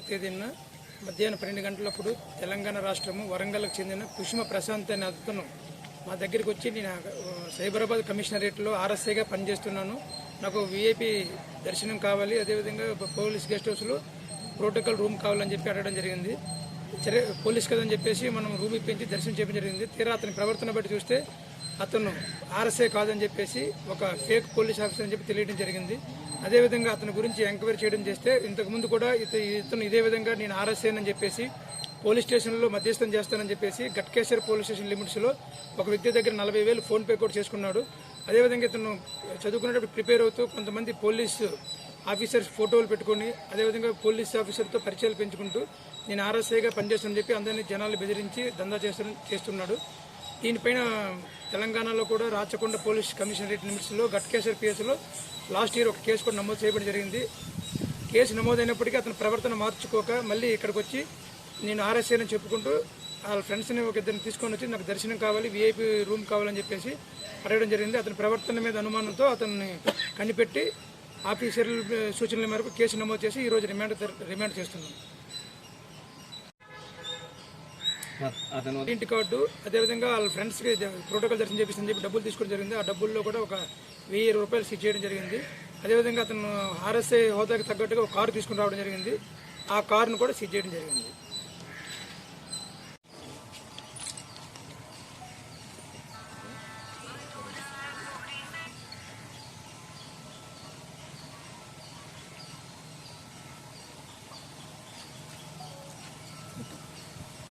తేదీన మధ్యాహ్నం 12 గంటలప్పుడు తెలంగాణ రాష్ట్రము వరంగల్కు చెందిన కుసుమ ప్రశాంత్ అనే అతను మా దగ్గరికి వచ్చి నేను సైబరాబాద్ కమిషనరేట్లో ఆర్ఎస్ఐగా పనిచేస్తున్నాను, నాకు విఐపి దర్శనం కావాలి, అదేవిధంగా పోలీస్ గెస్ట్ హౌస్లో ప్రోటోకాల్ రూమ్ కావాలని చెప్పి అడగడం జరిగింది. పోలీస్ కదని చెప్పేసి మనం రూమ్ ఇప్పించి దర్శనం చేయడం జరిగింది. తీరా అతని ప్రవర్తన బట్టి చూస్తే అతను ఆర్ఎస్ఐ కాదని చెప్పేసి ఒక ఫేక్ పోలీస్ ఆఫీసర్ అని చెప్పి తెలియడం జరిగింది. అదేవిధంగా అతని గురించి ఎంక్వైరీ చేయడం చేస్తే ఇంతకుముందు కూడా ఇతను ఇదే విధంగా నేను ఆర్ఎస్ఐ అని చెప్పేసి పోలీస్ స్టేషన్లో మధ్యస్థం చేస్తానని చెప్పేసి గట్కేశ్వర్ పోలీస్ స్టేషన్ లిమిట్స్లో ఒక వ్యక్తి దగ్గర 40,000 ఫోన్పే కూడా చేసుకున్నాడు. అదేవిధంగా ఇతను చదువుకునేటప్పుడు ప్రిపేర్ అవుతూ కొంతమంది పోలీసు ఆఫీసర్స్ ఫోటోలు పెట్టుకుని అదేవిధంగా పోలీస్ ఆఫీసర్తో పరిచయాలు పెంచుకుంటూ నేను ఆర్ఎస్ఐగా పనిచేస్తానని చెప్పి అందరినీ జనాలు బెదిరించి దందా చేస్తున్నాడు. దీనిపైన తెలంగాణలో కూడా రాచకొండ పోలీస్ కమిషనరేట్ లిమిట్స్లో గట్కేశ్వర్ పిఎస్లో లాస్ట్ ఇయర్ ఒక కేసు కూడా నమోదు చేయడం జరిగింది. కేసు నమోదైనప్పటికీ అతని ప్రవర్తన మార్చుకోక మళ్ళీ ఇక్కడికి వచ్చి నేను ఆర్ఎస్ఐ అని చెప్పుకుంటూ వాళ్ళ ఫ్రెండ్స్ని ఒక ఇద్దరిని తీసుకొని వచ్చి నాకు దర్శనం కావాలి, విఐపి రూమ్ కావాలని చెప్పేసి అడగడం జరిగింది. అతని ప్రవర్తన మీద అనుమానంతో అతన్ని కనిపెట్టి ఆఫీసర్ల సూచనల మేరకు కేసు నమోదు చేసి ఈరోజు రిమాండ్ చేస్తున్నాం. ఇంటి కార్డు అదేవిధంగా వాళ్ళ ఫ్రెండ్స్కి ప్రోటోకాల్ దర్శనం చేపిస్తుందని చెప్పి డబ్బులు తీసుకోవడం జరిగింది. ఆ డబ్బుల్లో కూడా ఒక 1000 రూపాయలు సీజ్ చేయడం జరిగింది. అదేవిధంగా అతను ఆర్ఎస్ఐ హోదాకి తగ్గట్టుగా ఒక కారు తీసుకుని రావడం జరిగింది. ఆ కారును కూడా సీజ్ చేయడం జరిగింది.